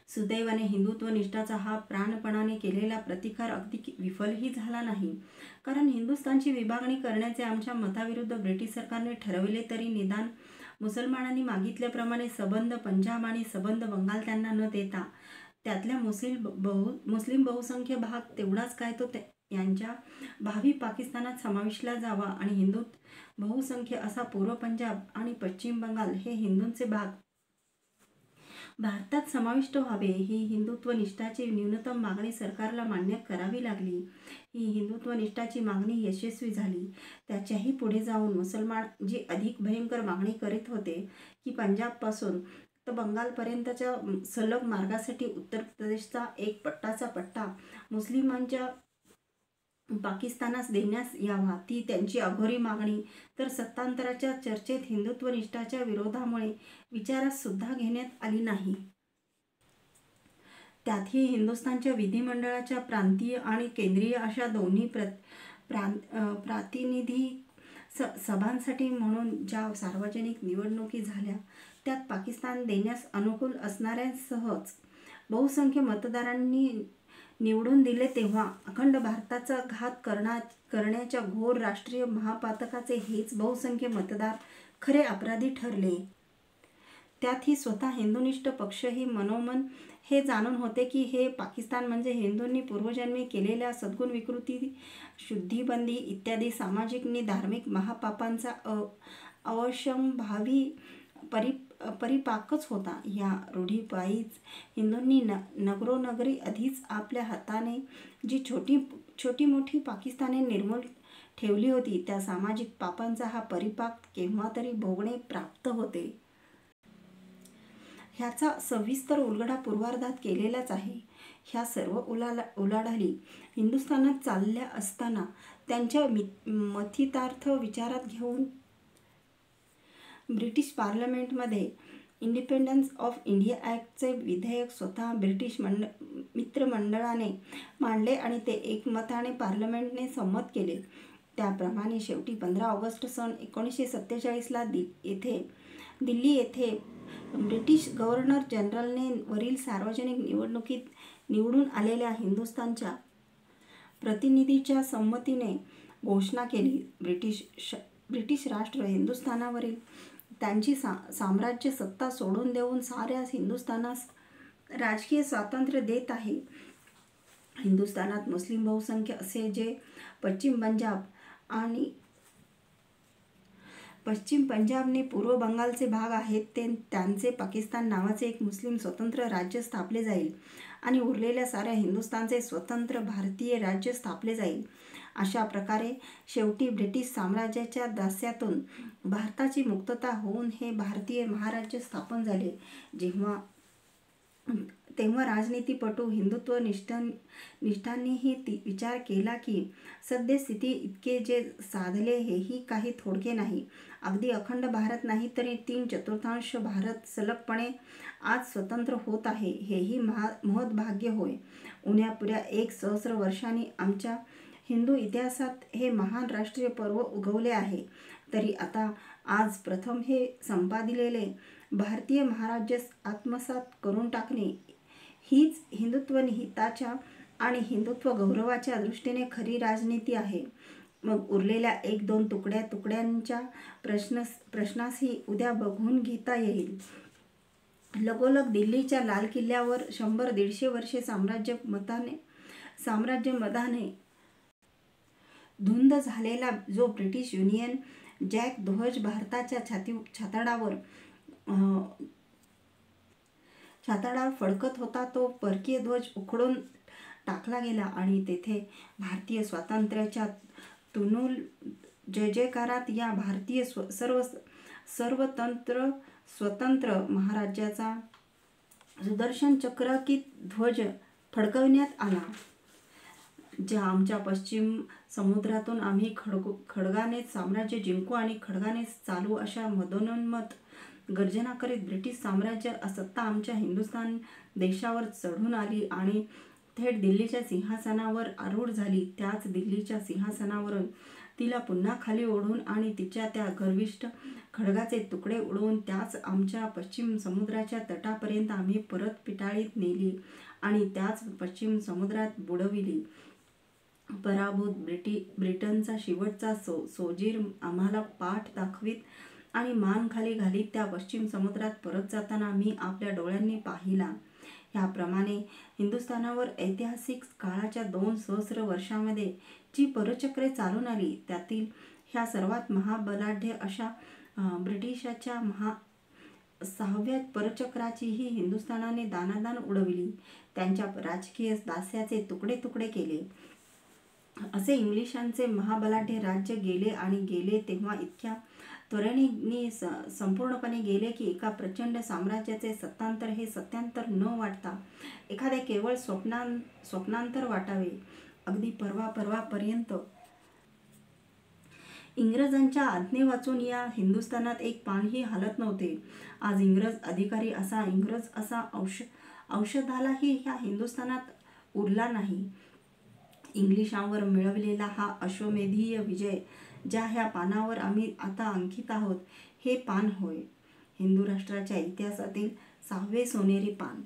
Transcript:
सुदैवाने हिंदुत्वनिष्ठाचा हा प्राणपणाने केलेला प्रतिकार अगदी विफलही झाला नाही, कारण हिंदुस्थानची विभागणी करण्याचे आमच्या मताविरुद्ध ब्रिटिश सरकारने ठरविले तरी निदान मुसलमानांनी मागितल्याप्रमाणे सबंध पंजाब आणि सबंध बंगाल त्यांना न देता त्यातल्या मुस्लिम बहुसंख्य भाग तेवढाच काय तो यांच्या भावी पाकिस्तानात समाविष्टला जावा आणि हिंदू बहुसंख्य असा पूर्व पंजाब आणि पश्चिम बंगाल हे हिंदूंचे भाग भारतात समाविष्ट व्हावे ही हिंदुत्वनिष्ठाची न्यूनतम मागणी सरकारला मान्य करावी लागली। ही हिंदुत्वनिष्ठाची मागणी यशस्वी झाली। त्याच्याही पुढे जाऊन मुसलमान जी अधिक भयंकर मागणी करीत होते की पंजाबपासून तर बंगालपर्यंतच्या सलग मार्गासाठी उत्तर प्रदेशचा एक पट्टाचा पट्टा मुस्लिमांच्या पाकिस्तानास देण्यास यावा, ती त्यांची अघोरी मागणी तर सत्तांतराच्या चर्चेत हिंदुत्वनिष्ठाच्या विरोधामुळे विचारात सुद्धा घेण्यात आली नाही। त्यातही हिंदुस्थानच्या विधिमंडळाच्या प्रांतीय आणि केंद्रीय अशा दोन्ही प्रातिनिधी सभांसाठी म्हणून ज्या सार्वजनिक निवडणुकी झाल्या त्यात पाकिस्तान देण्यास अनुकूल असणाऱ्यांसहच बहुसंख्य मतदारांनी निवडून दिले, तेव्हा अखंड भारताचा घात करण्याच्या घोर राष्ट्रीय महापातकाचे हेच बहुसंख्य मतदार खरे अपराधी ठरले। त्यातही स्वतः हिंदुनिष्ठ पक्षही मनोमन हे जाणून होते की हे पाकिस्तान म्हणजे हिंदूंनी पूर्वजन्मी केलेल्या सद्गुण विकृती, शुद्धीबंदी इत्यादी सामाजिक नि धार्मिक महापापांचा अवश्यंभावी परिपाकच होता। या रूढीपायीच हिंदूंनी नगरोनगरी आधीच आपल्या हाताने जी छोटी मोठी पाकिस्ताने निर्मूल ठेवली होती त्या सामाजिक पापांचा हा परिपाक केव्हा तरी भोगणे प्राप्त होते। ह्याचा सविस्तर उलगडा पूर्वार्धात केलेलाच आहे। ह्या सर्व उलाढाली हिंदुस्थानात चालल्या असताना त्यांच्या मथितार्थ विचारात घेऊन ब्रिटिश पार्लमेंटमध्ये इंडिपेंडन्स ऑफ इंडिया ॲक्टचे विधेयक स्वतः ब्रिटिश मित्रमंडळाने मांडले आणि ते एकमताने पार्लमेंटने संमत केले। त्याप्रमाणे शेवटी 15 ऑगस्ट सन 1947ला दिल्ली येथे ब्रिटिश गव्हर्नर जनरलने वरील सार्वजनिक निवडणुकीत निवडून आलेल्या हिंदुस्थानच्या प्रतिनिधीच्या संमतीने घोषणा केली। ब्रिटिश राष्ट्र हिंदुस्थानावरील त्यांची साम्राज्य सत्ता सोडून देऊन साऱ्या हिंदुस्थानास राजकीय स्वातंत्र्य देत आहे। हिंदुस्थानात मुस्लिम बहुसंख्य असे जे पश्चिम पंजाबने पूर्व बंगालचे भाग आहेत त्यांचे पाकिस्तान नावाचे एक मुस्लिम स्वतंत्र राज्य स्थापले जाईल आणि उरलेल्या साऱ्या हिंदुस्थानचे स्वतंत्र भारतीय राज्य स्थापले जाईल। अशा प्रकारे शेवटी ब्रिटिश साम्राज्याच्या दास्यातून भारताची मुक्तता होऊन हे भारतीय महाराज्य स्थापन झाले। तेव्हा राजनीतिपटू हिंदुत्वनिष्ठांनीही विचार केला की सद्यस्थिती इतके जे साधले हेही काही थोडके नाही। अगदी अखंड भारत नाही तरी 3/4 भारत सलगपणे आज स्वतंत्र होत आहे, हेही महद्भाग्य होय। उण्यापुऱ्या 1 सहस्र वर्षांनी आमच्या हिंदू इतिहासात हे महान राष्ट्रीय पर्व उगवले आहे, तरी आता आज प्रथम हे संपादिलेले भारतीय महाराज्य आत्मसात करून टाकणे हीच हिंदुत्वनिहिताच्या आणि हिंदुत्व गौरवाच्या दृष्टीने खरी राजनीती आहे। मग उरलेल्या 1-2 तुकड्यांच्या प्रश्नासही उद्या बघून घेता येईल। लगोलग दिल्लीच्या लाल किल्ल्यावर 100-150 वर्षे साम्राज्यमदाने धुंद झालेला जो ब्रिटिश युनियन जॅक ध्वज भारताच्या छाताडावर फडकत होता, तो परकीय ध्वज उखडून टाकला गेला आणि तेथे भारतीय स्वातंत्र्याच्या तुनुल जयजयकारात या भारतीय स्वतंत्र महाराज्याचा सुदर्शन चक्रांकित ध्वज फडकविण्यात आला। ज्या आमच्या पश्चिम समुद्रातून आम्ही खड्गानेच साम्राज्य जिंकू आणि खड्गानेच चालू अशा मदोन्मत्त गर्जना करीत ब्रिटिश साम्राज्य सत्ता आमच्या हिंदुस्थान देशावर चढून आली आणि थेट दिल्लीच्या सिंहासनावर आरूढ झाली, त्याच दिल्लीच्या सिंहासनावरून तिला पुन्हा खाली ओढून आणि तिच्या त्या गर्विष्ठ खड्गाचे तुकडे उडवून त्याच आमच्या पश्चिम समुद्राच्या तटापर्यंत आम्ही परत पिटाळीत नेली आणि त्याच पश्चिम समुद्रात बुडविली. पराभूत ब्रिटनचा शेवटचा सोजीर आम्हाला पाठ दाखवीत आणि मान खाली घालीत त्या पश्चिम समुद्रात परत जाताना मी आपल्या डोळ्यांनी पाहिला. ह्याप्रमाणे हिंदुस्थानावर ऐतिहासिक काळाच्या 2 सहस्र वर्षांमध्ये जी परचक्रे चालून आली त्यातील ह्या सर्वात महाबलाढ्य अशा ब्रिटिशाच्या 6व्या परचक्राचीही हिंदुस्थानाने दानादान उडविली. त्यांच्या राजकीय दास्याचे तुकडे तुकडे केले. असे इंग्लिशांचे महाबलाढ्य राज्य गेले आणि गेले तेव्हा इतक्या त्वरेने संपूर्णपणे गेले की एका प्रचंड साम्राज्याचे सत्तांतर हे सत्यांतर न वाटता एखादे केवळ स्वप्नांतर वाटावे. अगदी परवापर्यंत इंग्रजांच्या आज्ञे वाचून या हिंदुस्थानात एक पानही हालत नव्हते. आज इंग्रज अधिकारी असा इंग्रज असा औषधालाही ह्या हिंदुस्थानात उरला नाही. इंग्लिशांवर मिळवलेला हा अश्वमेधीय विजय ज्या ह्या पानावर आम्ही आता अंकित आहोत हे पान होय, हिंदू राष्ट्राच्या इतिहासातील 6वे सोनेरी पान.